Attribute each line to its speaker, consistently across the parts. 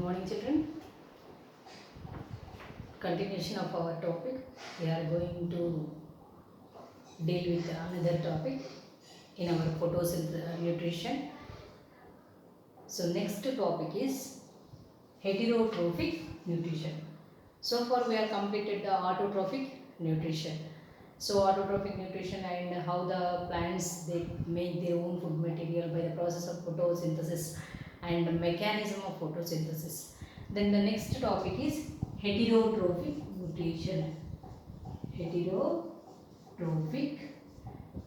Speaker 1: morning, children. Continuation of our topic. We are going to deal with another topic in our photosynthesis nutrition. So next topic is heterotrophic nutrition. So far we have completed the autotrophic nutrition. So autotrophic nutrition and how the plants they make their own food material by the process of photosynthesis and the mechanism of photosynthesis. Then the next topic is heterotrophic nutrition. Heterotrophic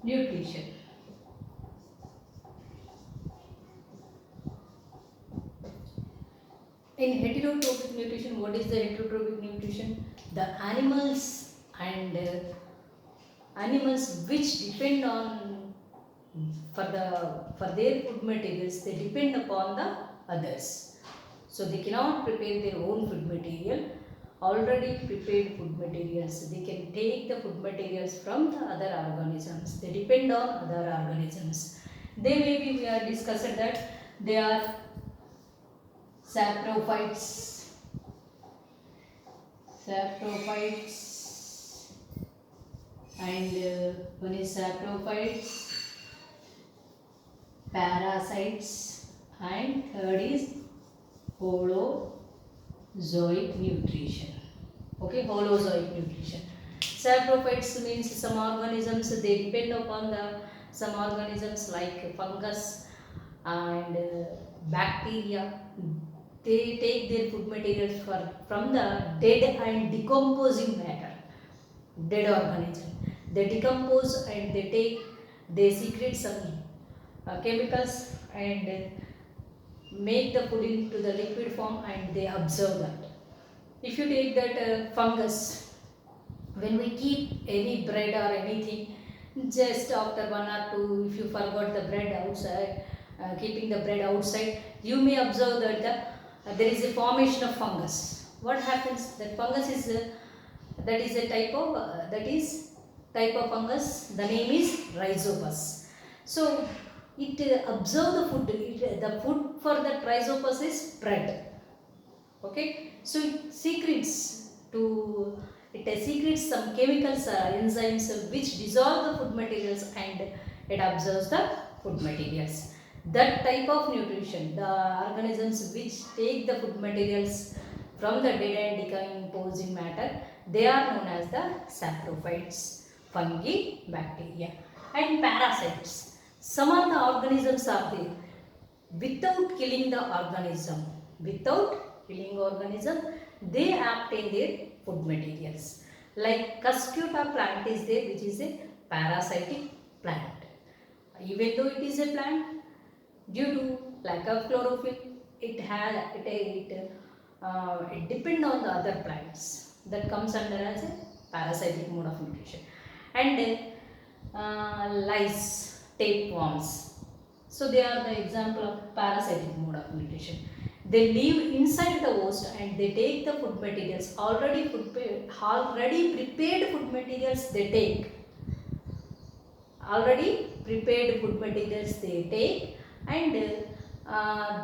Speaker 1: nutrition. In heterotrophic nutrition, what is the heterotrophic nutrition? The animals and animals which depend on for their food materials, they depend upon the others. So they cannot prepare their own food material. Already prepared food materials, they can take the food materials from the other organisms. They depend on other organisms. They maybe we are discussed that they are saprophytes, and one is saprophytes, parasites, and third is holozoic nutrition. Okay, holozoic nutrition. Saprophytes means some organisms they depend upon some organisms like fungus and bacteria. They take their food materials from the dead and decomposing matter, dead organism. They decompose and they secrete some chemicals and make the food into the liquid form and they absorb that. If you take that fungus, when we keep any bread or anything, just after 1 or 2, if you forgot the bread outside, keeping the bread outside, you may observe that there is a formation of fungus. What happens? That fungus is that is a type of fungus. The name is Rhizopus. So it absorb the food. The food for that Rhizopus is bread. Okay. So it secretes some chemicals, enzymes which dissolve the food materials and it absorbs the food materials. That type of nutrition, the organisms which take the food materials from the dead and decomposing matter, they are known as the saprophytes, fungi, bacteria, and parasites. Some of the organisms are there without killing the organism. They obtain their food materials. Like Cuscuta plant is there, which is a parasitic plant. Even though it is a plant, due to lack of chlorophyll, it depends on the other plants. That comes under as a parasitic mode of nutrition. And lice, tapeworms. So they are the example of parasitic mode of nutrition. They live inside the host and they take the food materials, already prepared food materials they take. Already prepared food materials they take and they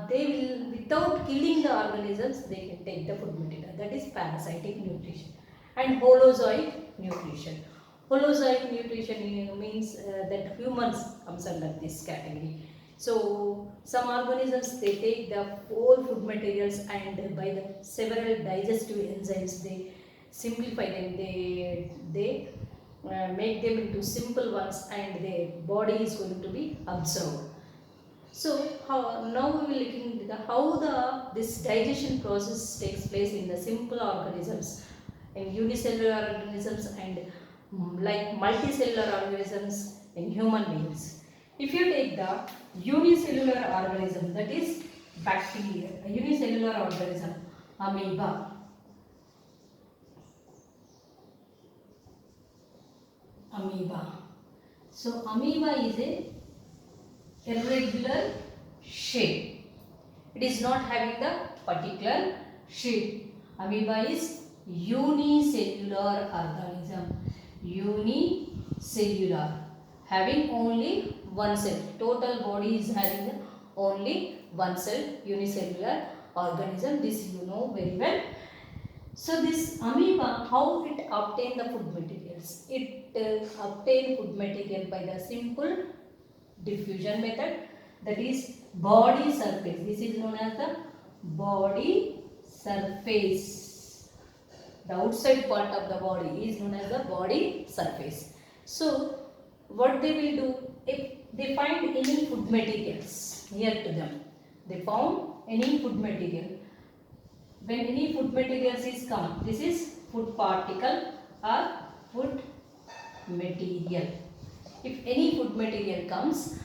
Speaker 1: will, without killing the organisms, they can take the food material. That is parasitic nutrition. And holozoic nutrition. Holozoic nutrition means that humans comes under this category. So some organisms they take the whole food materials and by the several digestive enzymes they simplify them. They make them into simple ones and their body is going to be absorbed. So now we will looking into how this digestion process takes place in the simple organisms, in unicellular organisms and like multicellular organisms in human beings. If you take the unicellular organism, that is bacteria, a unicellular organism, amoeba. So amoeba is a irregular shape. It is not having the particular shape. Amoeba is unicellular organism. Unicellular, having only one cell. Total body is having only one cell, unicellular organism. This you know very well. So this amoeba, how it obtain the food materials? It obtain food material by the simple diffusion method, that is body surface. This is known as the body surface. The outside part of the body is known as the body surface. So what they will do, if they find any food materials near to them, they found any food material. When any food materials is come, this is food particle or food material. If any food material comes,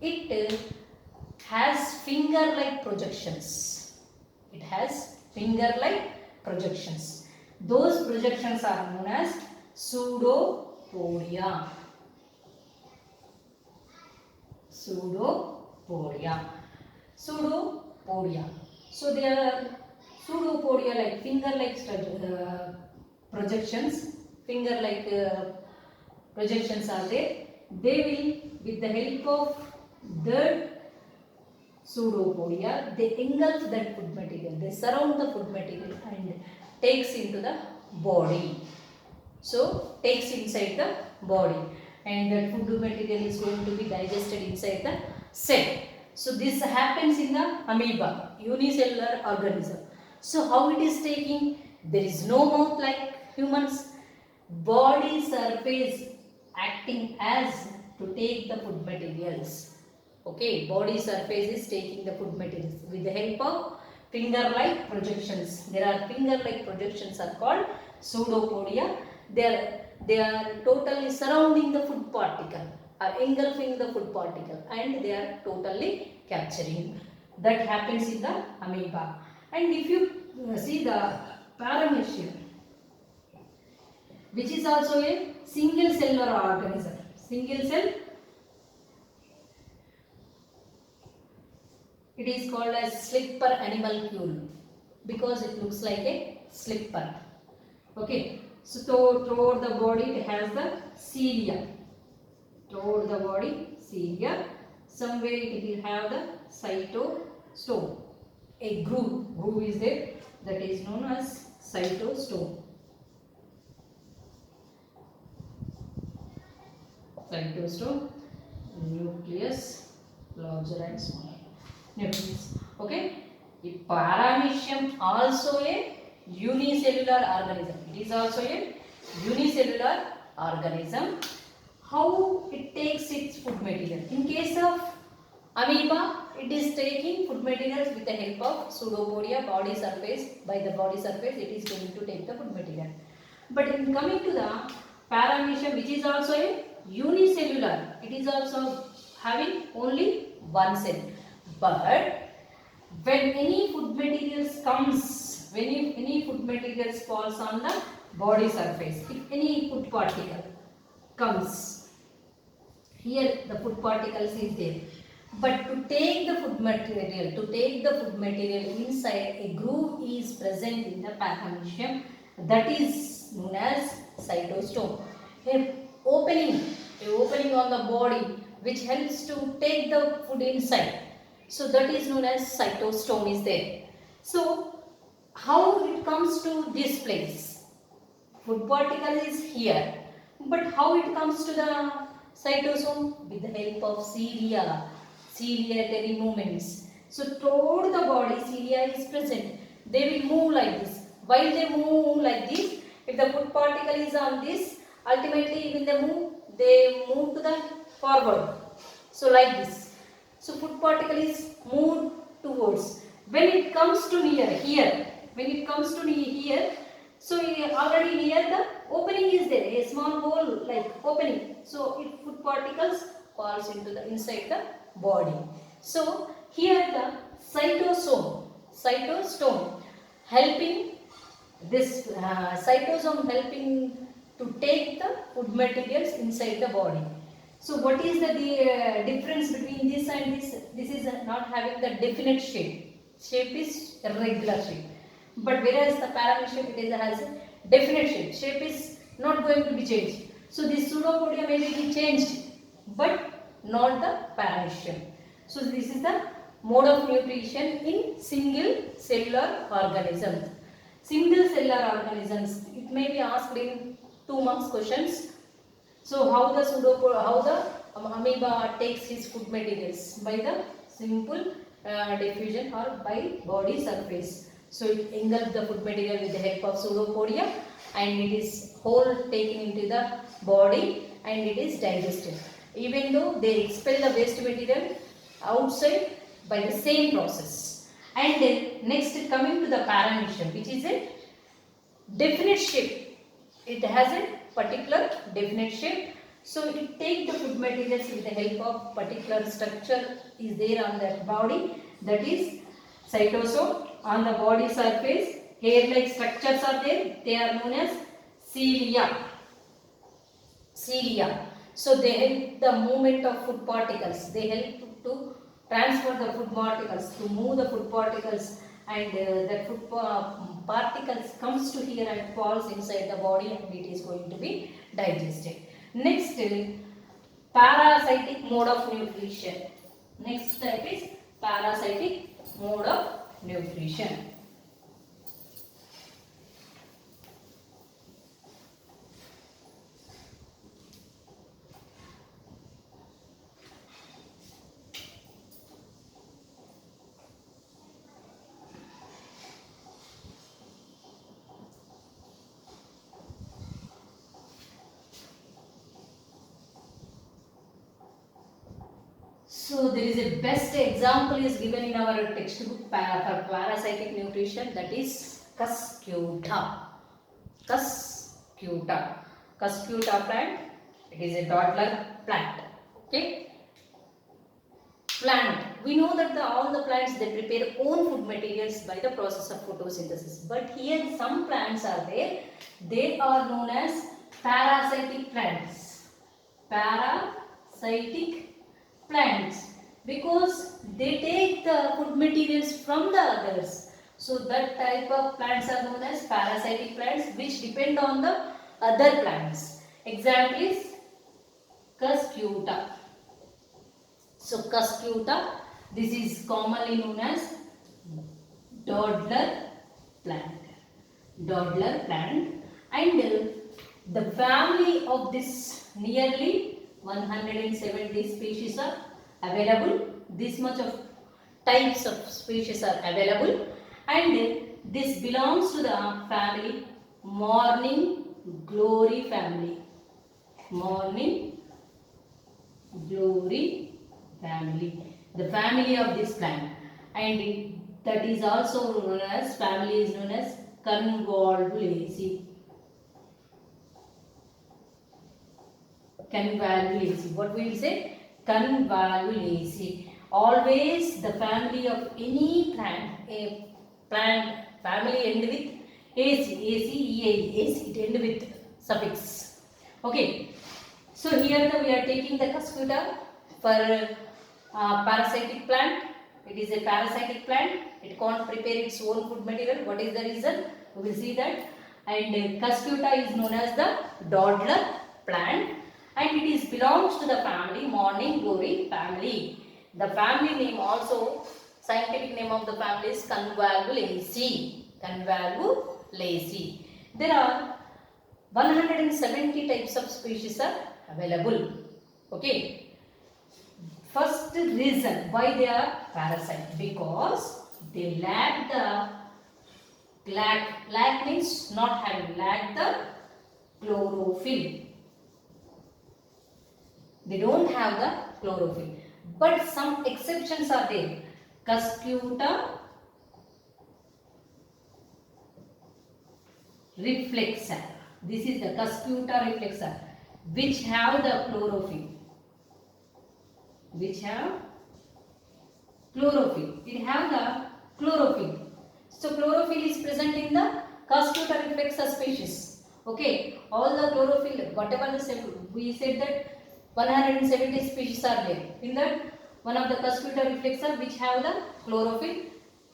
Speaker 1: it has finger-like projections. It has finger-like projections. Those projections are known as pseudopodia. Pseudopodia. Pseudopodia. So they are pseudopodia, like finger-like projections. Finger-like projections are there. They will, with the help of the pseudopodia, they engulf that food material. They surround the food material and takes into the body. So takes inside the body, and that food material is going to be digested inside the cell. So this happens in the amoeba, unicellular organism. So how it is taking? There is no mouth like humans. Body surface acting as to take the food materials. Okay, body surface is taking the food materials with the help of finger-like projections. There are finger-like projections are called pseudopodia. They are totally surrounding the food particle, are engulfing the food particle, and they are totally capturing. That happens in the amoeba. And if you see the paramecium, which is also a single cellular organism. Single cell. It is called as slipper animalcule because it looks like a slipper. Okay. So throughout the body it has the cilia. Throughout the body cilia. Somewhere it will have the cytostome. A groove. Groove is there. That is known as cytostome. Cytostome, nucleus, larger and smaller. Nucleus. Okay. The paramecium also a unicellular organism. It is also a unicellular organism. How it takes its food material? In case of amoeba, it is taking food materials with the help of pseudopodia, body surface. By the body surface, it is going to take the food material. But in coming to the paramecium, which is also a unicellular, it is also having only one cell. But when any food materials comes, when any food materials falls on the body surface, if any food particle comes, here the food particles is there. But to take the food material, inside, a groove is present in the paramecium, that is known as cytostome. A opening on the body which helps to take the food inside. So that is known as cytostome is there. So how it comes to this place? Food particle is here, but how it comes to the cytosome? With the help of cilia, ciliary movements. So throughout the body cilia is present. They will move like this. While they move like this, if the food particle is on this, ultimately when they move to the forward. So like this. So food particle is moved towards. When it comes to near here, so already near the opening is there, a small hole like opening. So if food particles falls into the inside the body. So here the cytostome helping this cytosome helping to take the food materials inside the body. So what is the difference between this and this? This is not having the definite shape. Shape is irregular shape. But whereas the paramecium it has a definite shape. Shape is not going to be changed. So this pseudopodia may be changed, but not the paramecium. So this is the mode of nutrition in single cellular organisms. Single cellular organisms, it may be asked in 2 marks questions. So how the amoeba takes its food materials? By the simple diffusion or by body surface. So it engulfs the food material with the help of pseudopodia, and it is whole taken into the body and it is digested. Even though they expel the waste material outside by the same process. And then next coming to the paramecium, which is a definite shape. It has a particular definite shape. So it takes the food materials with the help of particular structure is there on that body, that is cytosol. On the body surface, hair-like structures are there. They are known as cilia. Cilia. So they help the movement of food particles. They help to transfer the food particles, to move the food particles, and that food particles comes to here and falls inside the body, and it is going to be digested. Next, parasitic mode of nutrition. Next type is parasitic mode of nutrition. So there is a best example is given in our textbook for parasitic nutrition, that is Cuscuta. Cuscuta. Cuscuta plant. It is a dodder plant. Okay. Plant. We know that all the plants, they prepare own food materials by the process of photosynthesis. But here some plants are there. They are known as parasitic plants. Parasitic plants, because they take the food materials from the others. So that type of plants are known as parasitic plants, which depend on the other plants. Example is Cuscuta. So Cuscuta, this is commonly known as dodder plant. Dodder plant, and the family of this nearly 170 species are available. This much of types of species are available, and this belongs to the family morning glory family. Morning glory family. The family of this plant, and that is also known as family is known as Convolvulaceae. Convolvulaceae. What we will say? Convolvulaceae. Always the family of any plant, a plant family end with AC, it end with suffix. Okay. So here we are taking the Cuscuta for parasitic plant. It is a parasitic plant. It can't prepare its own food material. What is the reason? We will see that. And Cuscuta is known as the dodder plant, and it is belongs to the family morning glory family. The family name also, scientific name of the family is Convolvulaceae. Convolvulaceae. There are 170 types of species are available. Okay. First reason why they are parasite, because they lack means not having, lack the chlorophyll. They don't have the chlorophyll. But some exceptions are there. Cuscuta reflexa. This is the Cuscuta reflexa, which have the chlorophyll. Which have chlorophyll. It have the chlorophyll. So chlorophyll is present in the Cuscuta reflexa species. Okay. All the chlorophyll, whatever we said that 170 species are there. In that, one of the Cuscuta reflexa which have the chlorophyll.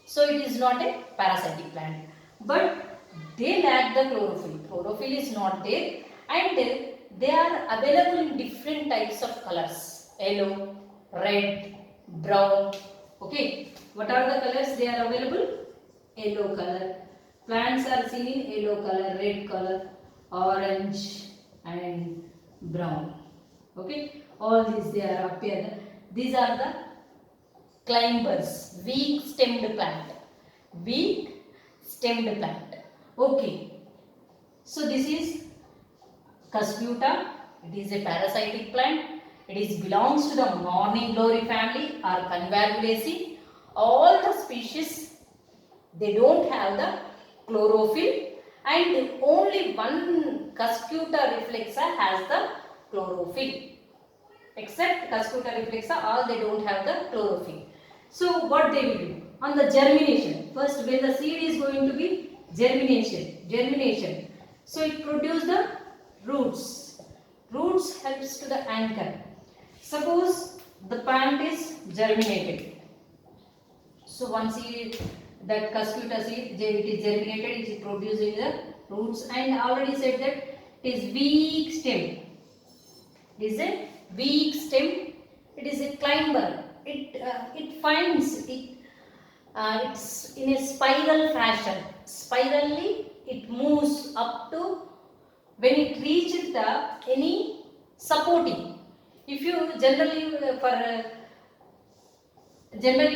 Speaker 1: So it is not a parasitic plant. But they lack the chlorophyll. Chlorophyll is not there, and they are available in different types of colors. Yellow, red, brown, Okay, what are the colors they are available? Yellow color. Plants are seen in yellow color, red color, orange and brown. Okay, all these they are appear. These are the climbers, weak stemmed plant. Weak stemmed plant. Okay, so this is Cuscuta. It is a parasitic plant. It is belongs to the morning glory family or Convolvulaceae. All the species, they don't have the chlorophyll, and only one Cuscuta reflexa has the chlorophyll. Except Cuscuta reflexa, all they don't have the chlorophyll. So what they will do? On the germination, first when the seed is going to be germination. So it produces the roots. Roots helps to the anchor. Suppose the plant is germinated. So one seed, that Cuscuta seed, it is germinated, it is producing the roots, and I already said that it is weak stem. It is a weak stem. It is a climber. It finds it. It's in a spiral fashion. Spirally, it moves up to when it reaches the any supporting. If you generally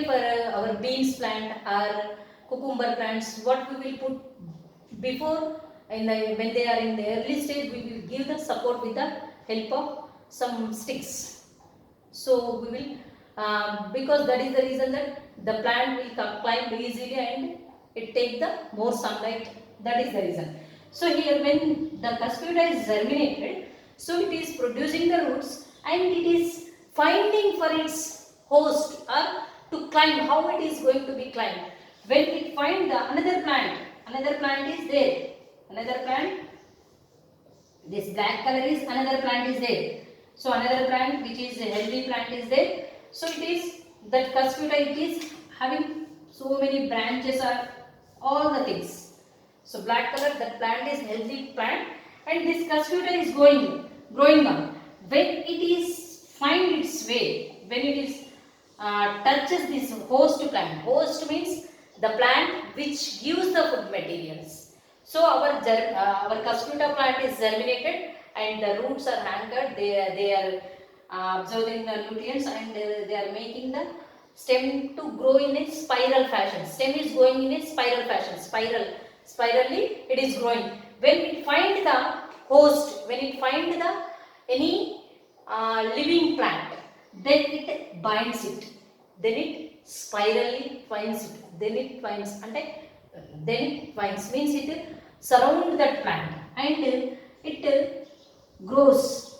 Speaker 1: for our beans plant or cucumber plants, what we will put before when they are in the early stage, we will give the support with the help of some sticks. So we will because that is the reason that the plant will climb easily and it take the more sunlight. That is the reason. So here when the Cuscuta is germinated, so it is producing the roots and it is finding for its host or to climb. How it is going to be climbed? When it find the another plant is there. Another plant, this black color is another plant is there. So another plant which is a healthy plant is there. So it is that Cuscuta, it is having so many branches or all the things. So black color, that plant is healthy plant, and this Cuscuta is growing up. When it is find its way, when it is touches this host plant. Host means the plant which gives the food materials. So our Cuscuta plant is germinated and the roots are anchored. They are absorbing the nutrients and they are making the stem to grow in a spiral fashion. Stem is going in a spiral fashion. Spirally it is growing. When it find the host, when it find the any living plant, then it binds it. Then it spirally finds it. Then it finds, means it surround that plant and it grows.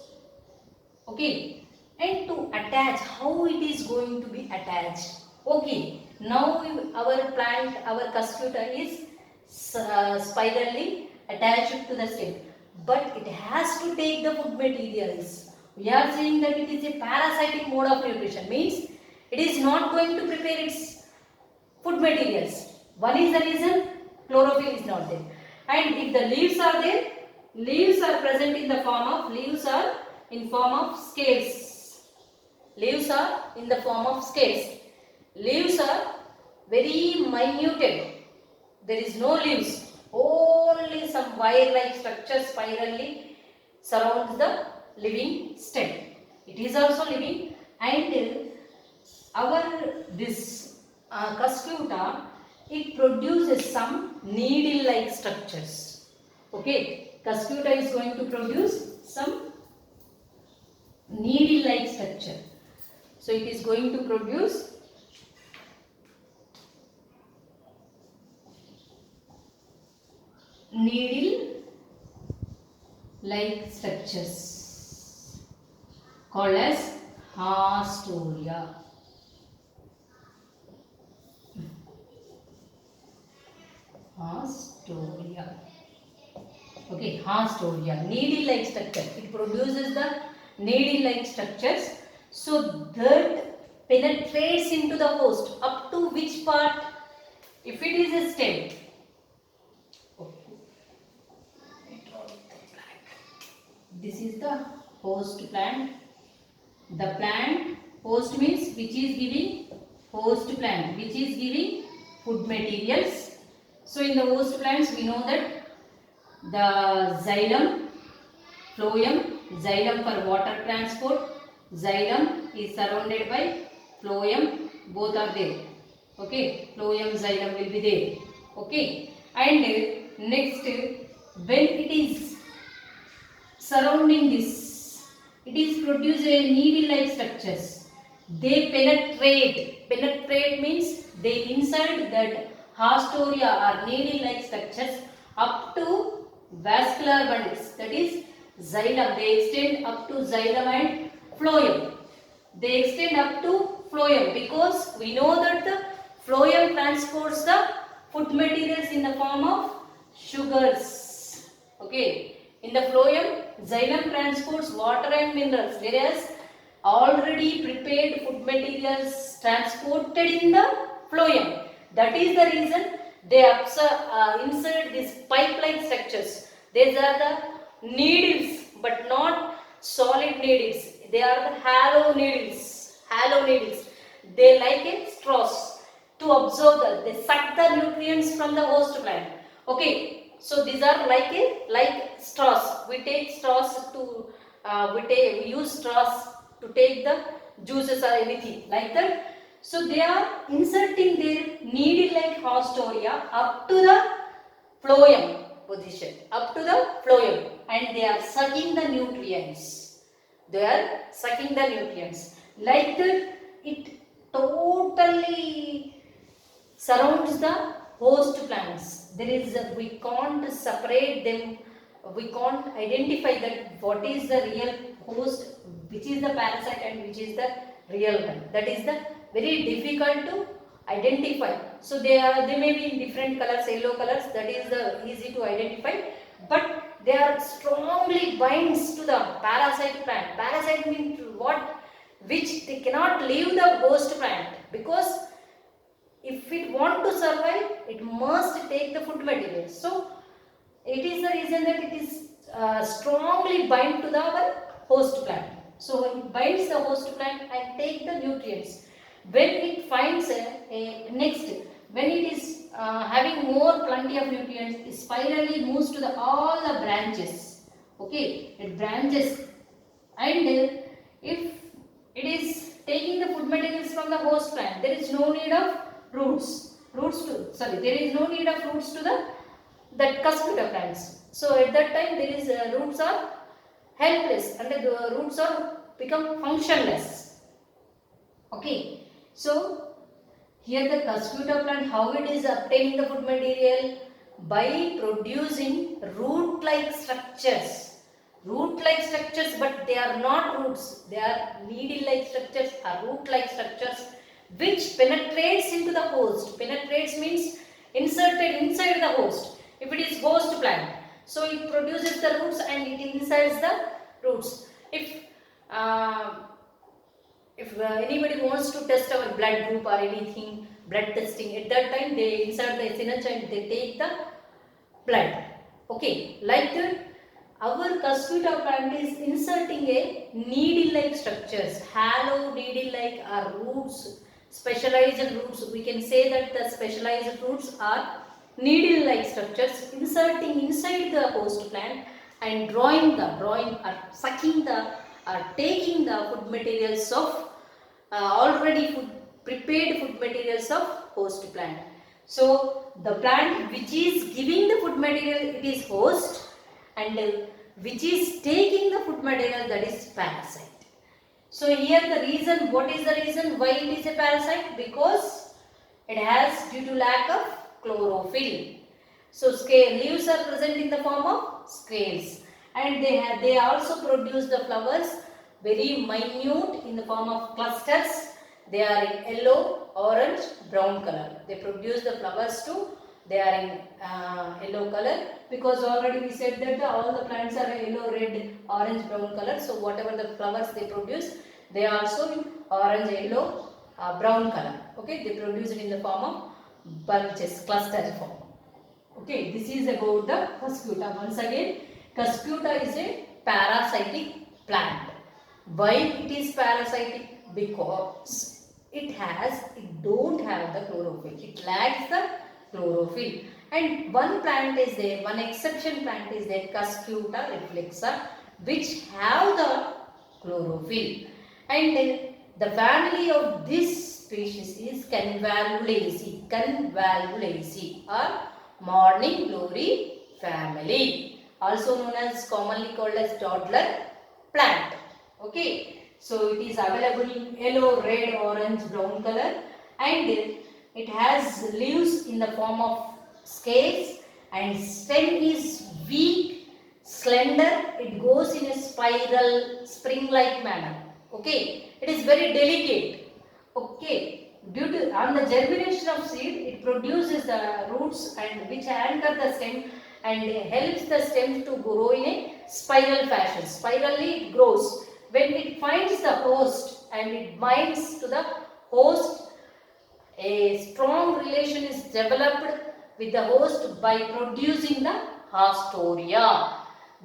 Speaker 1: Okay, and to attach, how it is going to be attached? Okay, now our plant, our Cuscuta is spirally attached to the stem, but it has to take the food materials. We are saying that it is a parasitic mode of nutrition, means it is not going to prepare its food materials. One is the reason chlorophyll is not there. And if the leaves are there, leaves are present in the form of, leaves are in form of scales. Leaves are in the form of scales. Leaves are very minute. There is no leaves. Only some wire-like structure spirally surrounds the living stem. It is also living, and our this Cuscuta, it produces some needle-like structures. Okay, Cuscuta is going to produce some needle-like structure. So it is going to produce needle-like structures called as Hastoria. Hastoria. Okay, Hastoria. Needle-like structure. It produces the needle-like structures. So that penetrates into the host. Up to which part? If it is a stem. This is the host plant. The plant, host means which is giving host plant which is giving food materials. So in the host plants we know that the xylem, phloem, xylem for water transport, xylem is surrounded by phloem, both are there. Okay, phloem, xylem will be there. Okay, and next when it is surrounding this, it is produce a needle-like structures. They penetrate. Penetrate means they inside that hastoria or needle-like structures up to vascular bundles. That is xylem. They extend up to xylem and phloem. They extend up to phloem because we know that the phloem transports the food materials in the form of sugars. Okay. In the phloem, xylem transports water and minerals, whereas already prepared food materials transported in the phloem. That is the reason they insert these pipe-like structures. These are the needles, but not solid needles. They are the hollow needles. Hollow needles. They like a straws to absorb they suck the nutrients from the host plant. Okay. So these are like straws. We take straws to we use straws to take the juices or anything like that. So they are inserting their needle-like hastoria up to the phloem position, up to the phloem, and they are sucking the nutrients. They are sucking the nutrients. Like that, it totally surrounds the host plants. There is we can't separate them. We can't identify that what is the real host, which is the parasite and which is the real one. That is the very difficult to identify. So they may be in different colors, yellow colors. That is the easy to identify. But they are strongly binds to the parasite plant. Parasite means what? Which they cannot leave the host plant because if it want to survive, it must take the food material. So it is the reason that it is strongly bind to the our host plant. So it binds the host plant and take the nutrients. When it finds next, when it is having more plenty of nutrients, it spirally moves to the all the branches. Okay, it branches, and if it is taking the food materials from the host plant, there is no need of roots there is no need of roots to the that cuscuta plants. So at that time there is roots are helpless and the roots are become functionless. Okay, so here the cuscuta plant, how it is obtaining the food material? By producing root like structures, but they are not roots, they are needle like structures or root like structures which penetrates into the host. Penetrates means inserted inside the host. If it is host plant, so it produces the roots and it insides the roots. If anybody wants to test our blood group or anything, blood testing, at that time they insert the SNH and they take the blood. Okay, like that our cuscuta plant is inserting a needle-like structures, hollow needle-like or roots, specialized roots. We can say that the specialized roots are needle-like structures inserting inside the host plant and sucking the or taking the food materials of already prepared food materials of host plant. So the plant which is giving the food material, it is host, and which is taking the food material, that is parasite. So here the reason, what is the reason why it is a parasite? Because it has due to lack of chlorophyll. So leaves are present in the form of scales, and they also produce the flowers very minute in the form of clusters. They are in yellow, orange, brown color. They produce the flowers too. They are in yellow color, because already we said that all the plants are yellow, red, orange, brown color. So whatever the flowers they produce, they are also in orange, yellow, brown color. Okay, they produce it in the form of bunches, cluster form. Okay, this is about the cuscuta. Once again, cuscuta is a parasitic plant. Why it is parasitic? Because it don't have the chlorophyll. It lacks the chlorophyll. And one plant is there, one exception plant is there, Cuscuta reflexa, which have the chlorophyll. And the family of this species is Convolvulaceae, Convolvulaceae or morning glory family, also known as commonly called as toddler plant. Okay. So it is available in yellow, red, orange, brown color, and it has leaves in the form of scales, and stem is weak, slender. It goes in a spiral, spring-like manner. Okay, it is very delicate. Okay, due to on the germination of seed, it produces the roots and which anchor the stem and helps the stem to grow in a spiral fashion. Spirally it grows. When it finds the host and it binds to the host, a strong relation is developed with the host by producing the hastoria.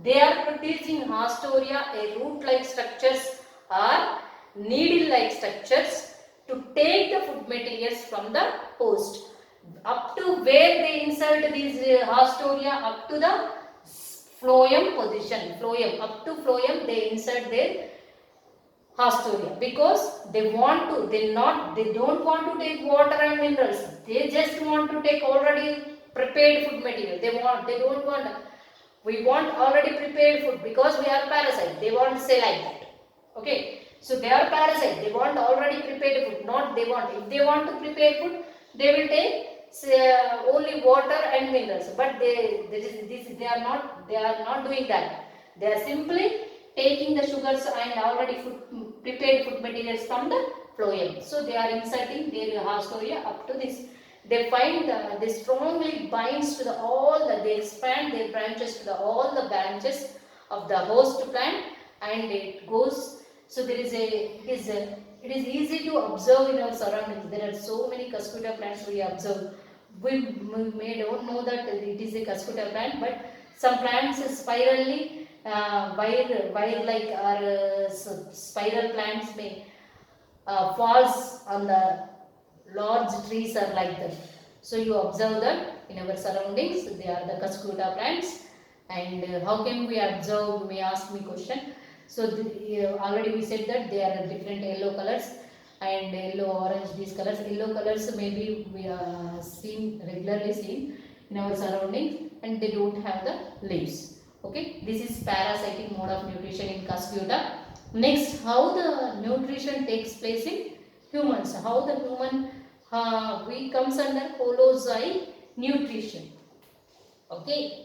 Speaker 1: They are producing hastoria, a root-like structures or needle-like structures to take the food materials from the host. Up to where they insert these hastoria, up to the phloem position. Phloem, up to phloem they insert their hastoria, because they don't want to take water and minerals. They just want to take already prepared food material. They don't want, we want already prepared food, because we are parasite. They want to say like that. Okay, so they are parasite. They want already prepared food. Not they want, if they want to prepare food, they will take only water and minerals, but they are not doing that. They are simply taking the sugars and already prepared food materials from the phloem. So they are inserting their hastoria up to this. They find they strongly binds to they expand their branches to all the branches of the host plant, and it goes. So there is it is easy to observe in our surroundings. There are so many Cuscuta plants we observe. We may don't know that it is a Cuscuta plant, but some plants spirally wire like or spiral plants may falls on the large trees are like that. So you observe that in our surroundings, they are the Cuscuta plants. And how can we observe? You may ask me question. So already we said that they are different yellow colors and yellow, orange, these colors. Yellow colors maybe we are regularly seen in our surroundings, and they don't have the leaves. Okay, this is parasitic mode of nutrition in Cuscuta. Next, how the nutrition takes place in humans. How the human we comes under holozoic nutrition. Okay,